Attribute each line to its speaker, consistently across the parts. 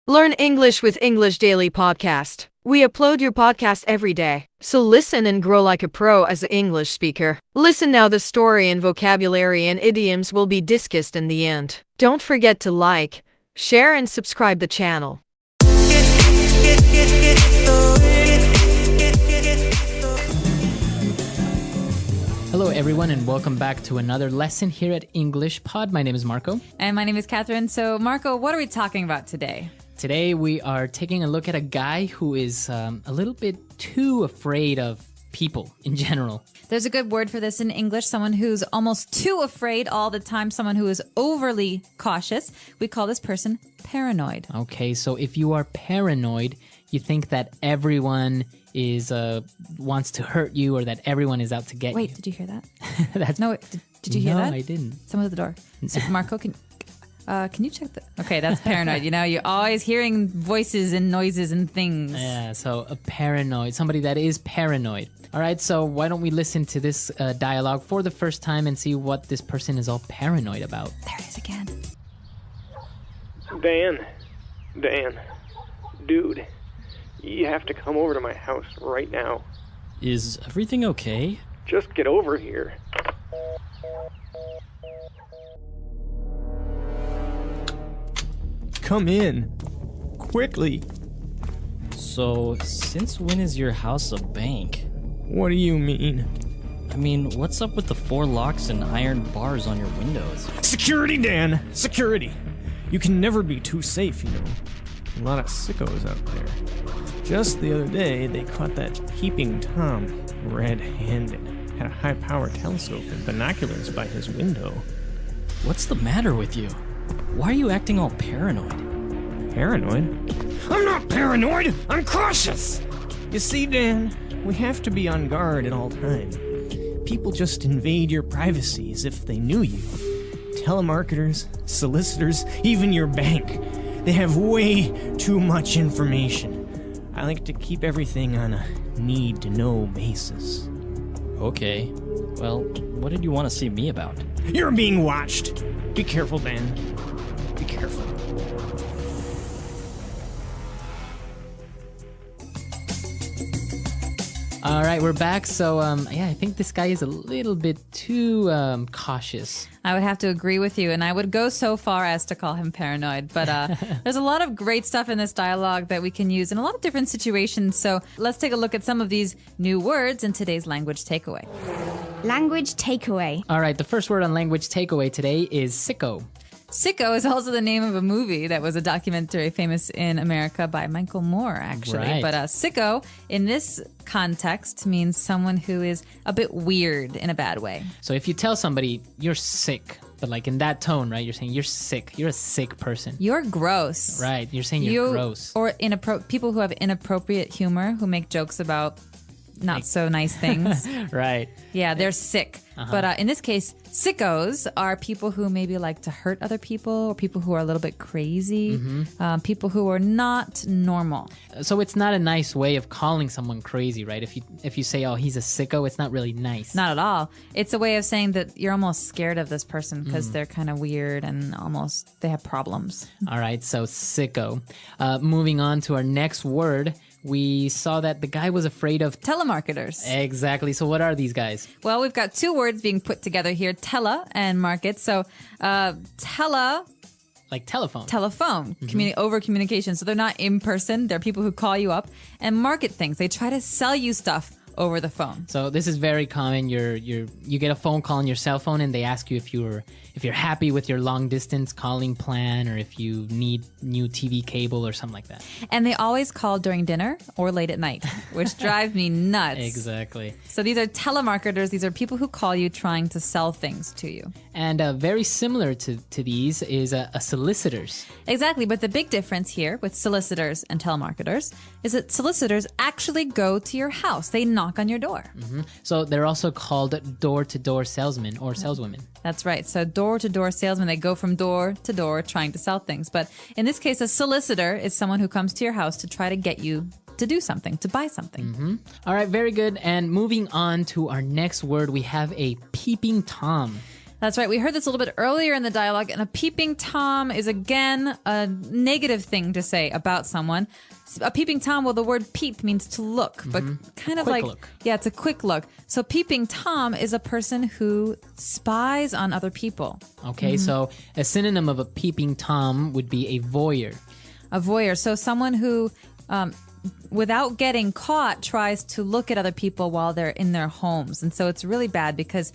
Speaker 1: Learn English with English Daily Podcast. We upload your podcast every day, so listen and grow like a pro as an English speaker. Listen now, the story and vocabulary and idioms will be discussed in the end. Don't forget to like, share and subscribe the channel.
Speaker 2: Hello everyone and welcome back to another lesson here at English Pod. My name is Marco.
Speaker 3: And my name is Catherine. So Marco, what are we talking about today?
Speaker 2: Today we are taking a look at a guy who is a little bit too afraid of people in general.
Speaker 3: There's a good word for this in English, someone who's almost too afraid all the time, someone who is overly cautious. We call this person paranoid.
Speaker 2: Okay, so if you are paranoid, you think that everyone is wants to hurt you or that everyone is out to get you.
Speaker 3: Wait, did you hear that?
Speaker 2: That's,
Speaker 3: No, did you hear that?
Speaker 2: No, I didn't.
Speaker 3: Someone at the door. So, Marco, can you check the... Okay, that's paranoid. You know, you're always hearing voices and noises and things.
Speaker 2: Yeah, so a paranoid, somebody that is paranoid. All right, so why don't we listen to this dialogue for the first time and see what this person is all paranoid about.
Speaker 3: There it is again.
Speaker 4: Dan, dude, you have to come over to my house right now.
Speaker 5: Is everything okay?
Speaker 4: Just get over here.
Speaker 6: Come in. Quickly.
Speaker 5: So, since when is your house a bank?
Speaker 6: What do you mean?
Speaker 5: I mean, what's up with the 4 locks and iron bars on your windows?
Speaker 6: Security, Dan! Security! You can never be too safe, you know. A lot of sickos out there. Just the other day, they caught that peeping Tom red-handed. Had a high-power telescope and binoculars by his window.
Speaker 5: What's the matter with you? Why are you acting all paranoid?
Speaker 6: Paranoid? I'm not paranoid! I'm cautious! You see, Dan, we have to be on guard at all times. People just invade your privacy as if they knew you. Telemarketers, solicitors, even your bank. They have way too much information. I like to keep everything on a need-to-know basis.
Speaker 5: Okay. Well, what did you want to see me about?
Speaker 6: You're being watched! Be careful, Dan. Be careful.
Speaker 2: All right, we're back. So, I think this guy is a little bit too cautious.
Speaker 3: I would have to agree with you, and I would go so far as to call him paranoid. But there's a lot of great stuff in this dialogue that we can use in a lot of different situations. So let's take a look at some of these new words in today's language takeaway.
Speaker 7: Language takeaway.
Speaker 2: All right, the first word on language takeaway today is sicko.
Speaker 3: Sicko is also the name of a movie that was a documentary famous in America by Michael Moore, actually.
Speaker 2: Right.
Speaker 3: But sicko, in this context, means someone who is a bit weird in a bad way.
Speaker 2: So if you tell somebody you're sick, but like in that tone, right? You're saying you're sick. You're a sick person.
Speaker 3: You're gross.
Speaker 2: Right. You're saying you're gross.
Speaker 3: Or people who have inappropriate humor, who make jokes about not so nice things.
Speaker 2: Right.
Speaker 3: Yeah, they're sick. But in this case, sickos are people who maybe like to hurt other people, or people who are a little bit crazy, people who are not normal.
Speaker 2: So it's not a nice way of calling someone crazy, right? If you say, oh, he's a sicko, it's not really nice.
Speaker 3: Not at all. It's a way of saying that you're almost scared of this person because they're kind of weird and almost they have problems.
Speaker 2: All right, so sicko. Moving on to our next word, we saw that the guy was afraid of...
Speaker 3: Telemarketers.
Speaker 2: Exactly. So what are these guys?
Speaker 3: Well, we've got 2 words being put together here, tele and market. So tele...
Speaker 2: Like telephone.
Speaker 3: Telephone, over communication. So they're not in person. They're people who call you up and market things. They try to sell you stuff over the phone.
Speaker 2: So this is very common. You get a phone call on your cell phone and they ask you if you're happy with your long distance calling plan or if you need new TV cable or something like that.
Speaker 3: And they always call during dinner or late at night, which drives me nuts.
Speaker 2: Exactly.
Speaker 3: So these are telemarketers. These are people who call you trying to sell things to you.
Speaker 2: And very similar to these is a solicitors.
Speaker 3: Exactly. But the big difference here with solicitors and telemarketers is that solicitors actually go to your house. They knock on your door.
Speaker 2: So they're also called door-to-door salesmen or saleswomen.
Speaker 3: That's right. So door-to-door salesmen, they go from door to door trying to sell things. But in this case, a solicitor is someone who comes to your house to try to get you to do something, to buy something.
Speaker 2: All right, very good. And moving on to our next word, we have a peeping Tom.
Speaker 3: That's right. We heard this a little bit earlier in the dialogue, and a peeping Tom is again a negative thing to say about someone. A peeping Tom, well, the word peep means to look, but kind of
Speaker 2: Quick
Speaker 3: like,
Speaker 2: look.
Speaker 3: yeah, it's a quick look. So peeping Tom is a person who spies on other people.
Speaker 2: Okay, so a synonym of a peeping Tom would be a voyeur.
Speaker 3: A voyeur. So someone who, without getting caught, tries to look at other people while they're in their homes. And so it's really bad because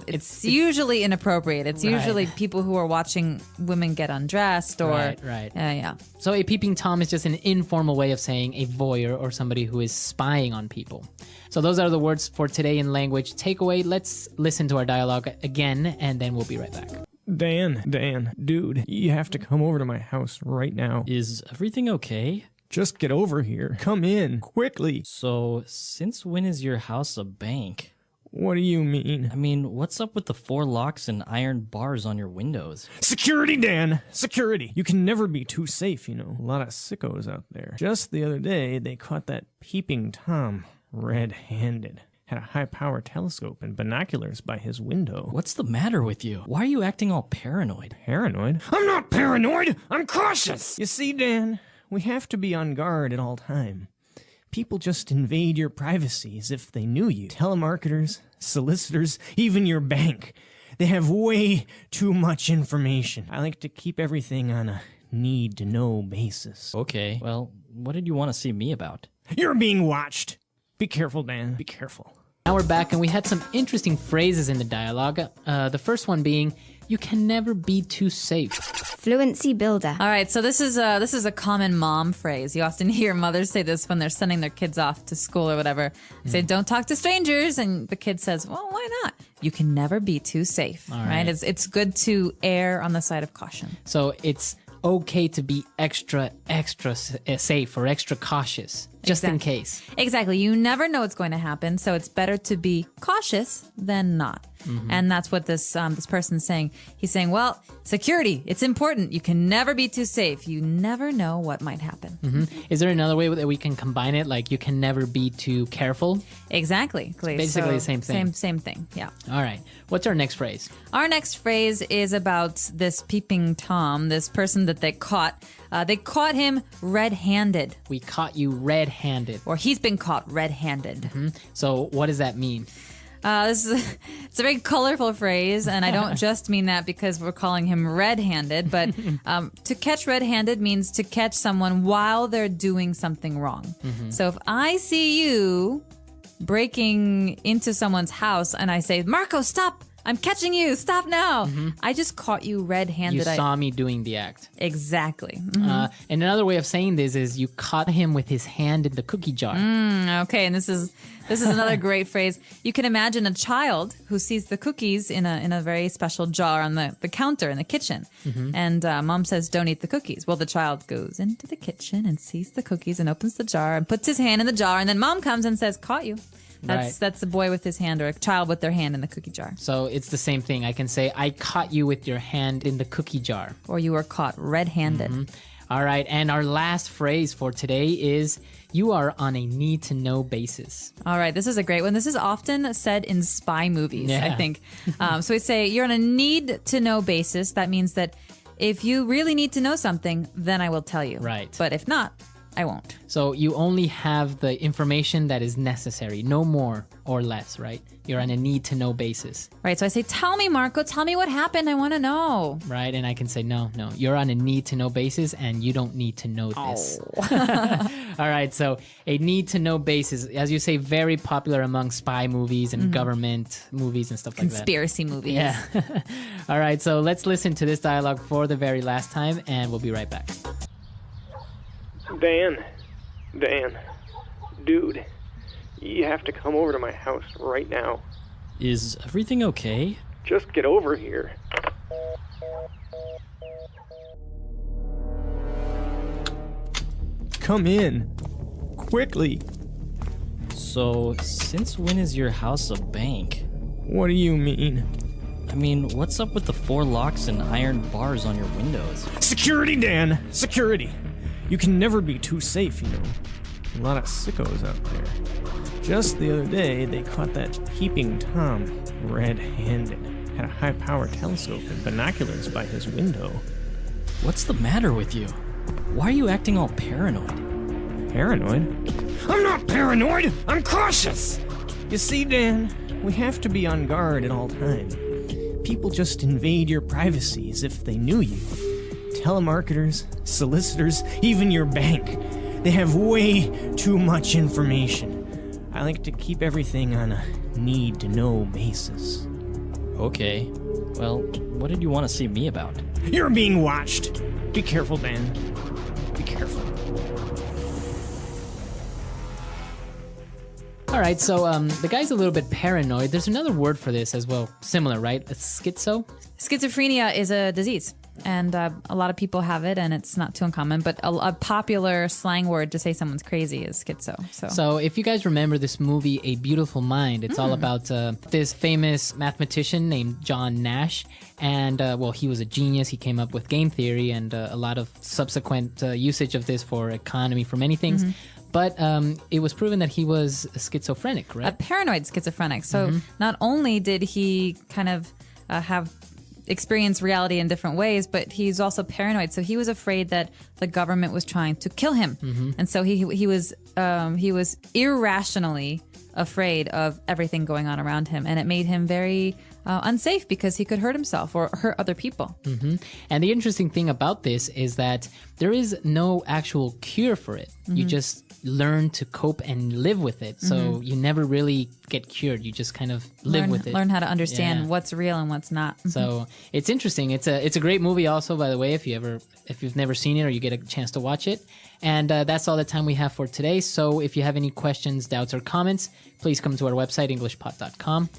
Speaker 3: it's usually inappropriate. It's
Speaker 2: Right.
Speaker 3: usually people who are watching women get undressed or...
Speaker 2: Right.
Speaker 3: yeah.
Speaker 2: So a peeping Tom is just an informal way of saying a voyeur or somebody who is spying on people. So those are the words for today in language takeaway. Let's listen to our dialogue again, and then we'll be right back.
Speaker 6: Dan, dude, you have to come over to my house right now.
Speaker 5: Is everything okay?
Speaker 6: Just get over here. Come in, quickly.
Speaker 5: So, since when is your house a bank?
Speaker 6: What do you mean?
Speaker 5: I mean, what's up with the 4 locks and iron bars on your windows?
Speaker 6: Security, Dan! Security! You can never be too safe, you know. A lot of sickos out there. Just the other day, they caught that peeping Tom red-handed. Had a high-power telescope and binoculars by his window.
Speaker 5: What's the matter with you? Why are you acting all paranoid?
Speaker 6: Paranoid? I'm not paranoid! I'm cautious! You see, Dan, we have to be on guard at all time. People just invade your privacy as if they knew you. Telemarketers, solicitors, even your bank. They have way too much information. I like to keep everything on a need-to-know basis.
Speaker 5: Okay, well, what did you want to see me about?
Speaker 6: You're being watched! Be careful, Dan. Be careful.
Speaker 2: Now we're back, and we had some interesting phrases in the dialogue. The first one being, you can never be too safe.
Speaker 7: Fluency builder.
Speaker 3: All right, so this is a common mom phrase. You often hear mothers say this when they're sending their kids off to school or whatever. They say, "Don't talk to strangers," and the kid says, "Well, why not?" You can never be too safe, right? It's good to err on the side of caution.
Speaker 2: So it's okay to be extra safe or extra cautious, just in case.
Speaker 3: Exactly. You never know what's going to happen, so it's better to be cautious than not. And that's what this person's saying. He's saying, well, security, it's important. You can never be too safe. You never know what might happen.
Speaker 2: Is there another way that we can combine it? Like, you can never be too careful?
Speaker 3: Exactly.
Speaker 2: Basically the same thing.
Speaker 3: Same thing, yeah.
Speaker 2: All right. What's our next phrase?
Speaker 3: Our next phrase is about this peeping Tom, this person that they caught. They caught him red-handed,
Speaker 2: We caught you red-handed.
Speaker 3: or he's been caught red-handed.
Speaker 2: So what does that mean?
Speaker 3: It's a very colorful phrase, and I don't just mean that because we're calling him red-handed, but to catch red-handed means to catch someone while they're doing something wrong. So if I see you breaking into someone's house and I say, "Marco, stop! I'm catching you! Stop now!" I just caught you red-handed.
Speaker 2: You saw me doing the act.
Speaker 3: Exactly.
Speaker 2: And another way of saying this is you caught him with his hand in the cookie jar.
Speaker 3: Okay, and this is another great phrase. You can imagine a child who sees the cookies in a very special jar on the counter in the kitchen. And mom says, "Don't eat the cookies." Well, the child goes into the kitchen and sees the cookies and opens the jar and puts his hand in the jar. And then mom comes and says, "Caught you." That's a boy with his hand, or a child with their hand in the cookie jar.
Speaker 2: So it's the same thing. I can say, I caught you with your hand in the cookie jar.
Speaker 3: Or you were caught red-handed.
Speaker 2: All right. And our last phrase for today is, you are on a need-to-know basis.
Speaker 3: All right, this is a great one. This is often said in spy movies, I
Speaker 2: Yeah.
Speaker 3: think. So we say you're on a need-to-know basis. That means that if you really need to know something, then I will tell you.
Speaker 2: Right.
Speaker 3: But if not, I won't.
Speaker 2: So you only have the information that is necessary, no more or less, right? You're on a need-to-know basis,
Speaker 3: Right, so I say, "Tell me, Marco, tell me what happened. I want to know."
Speaker 2: right? And I can say, no, you're on a need-to-know basis and you don't need to know this. All right, so a need-to-know basis, as you say, very popular among spy movies and government movies and stuff like that.
Speaker 3: Conspiracy movies.
Speaker 2: Yeah. All right, so let's listen to this dialogue for the very last time and we'll be right back.
Speaker 4: Dan, dude, you have to come over to my house right now.
Speaker 5: Is everything okay?
Speaker 4: Just get over here.
Speaker 6: Come in. Quickly.
Speaker 5: So, since when is your house a bank?
Speaker 6: What do you mean?
Speaker 5: I mean, what's up with the 4 locks and iron bars on your windows?
Speaker 6: Security, Dan! Security! You can never be too safe, you know. A lot of sickos out there. Just the other day, they caught that peeping Tom red-handed. Had had a high-powered telescope and binoculars by his window.
Speaker 5: What's the matter with you? Why are you acting all paranoid?
Speaker 6: Paranoid? I'm not paranoid! I'm cautious! You see, Dan, we have to be on guard at all times. People just invade your privacy as if they knew you. Telemarketers, solicitors, even your bank. They have way too much information. I like to keep everything on a need-to-know basis.
Speaker 5: Okay. Well, what did you want to see me about?
Speaker 6: You're being watched! Be careful, Dan. Be careful.
Speaker 2: All right, so the guy's a little bit paranoid. There's another word for this as well, similar, right? It's schizo.
Speaker 3: Schizophrenia is a disease, and a lot of people have it, and it's not too uncommon. But a popular slang word to say someone's crazy is schizo.
Speaker 2: So if you guys remember this movie, A Beautiful Mind, it's all about this famous mathematician named John Nash. And, well, he was a genius. He came up with game theory and a lot of subsequent usage of this for economy, for many things. But it was proven that he was schizophrenic, right?
Speaker 3: A paranoid schizophrenic. So not only did he kind of have experience reality in different ways, but he's also paranoid. So he was afraid that the government was trying to kill him, and so he was irrationally afraid of everything going on around him, and it made him very unsafe because he could hurt himself or hurt other people.
Speaker 2: And the interesting thing about this is that there is no actual cure for it. You just learn to cope and live with it. So you never really get cured. You just kind of live with it.
Speaker 3: Learn how to understand
Speaker 2: Yeah.
Speaker 3: what's real and what's not.
Speaker 2: So it's interesting. It's a great movie also, by the way, if you've never seen it or you get a chance to watch it. And that's all the time we have for today. So if you have any questions, doubts, or comments, please come to our website, englishpod.com,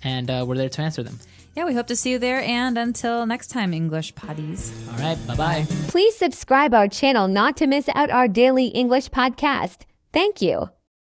Speaker 2: and we're there to answer them.
Speaker 3: Yeah, we hope to see you there. And until next time, English Potties.
Speaker 2: All right, bye-bye.
Speaker 8: Please subscribe our channel not to miss out our daily English podcast. Thank you.